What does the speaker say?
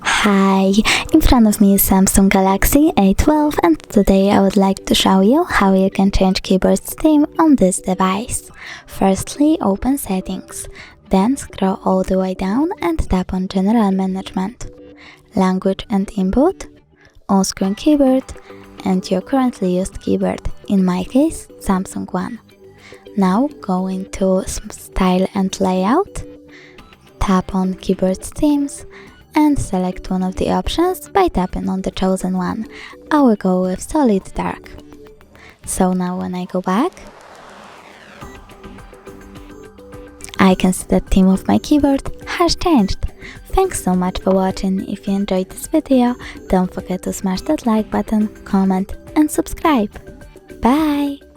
Hi, in front of me is Samsung Galaxy A12 and today I would like to show you how you can change Keyboard's theme on this device. Firstly, open Settings, then scroll all the way down and tap on General Management, Language and Input, On-Screen Keyboard and your currently used keyboard, in my case Samsung one. Now go into Style and Layout, tap on Keyboard's themes and select one of the options by tapping on the chosen one. I will go with Solid Dark. So now when I go back, I can see the theme of my keyboard has changed. Thanks so much for watching. If you enjoyed this video, don't forget to smash that like button, comment and subscribe. Bye!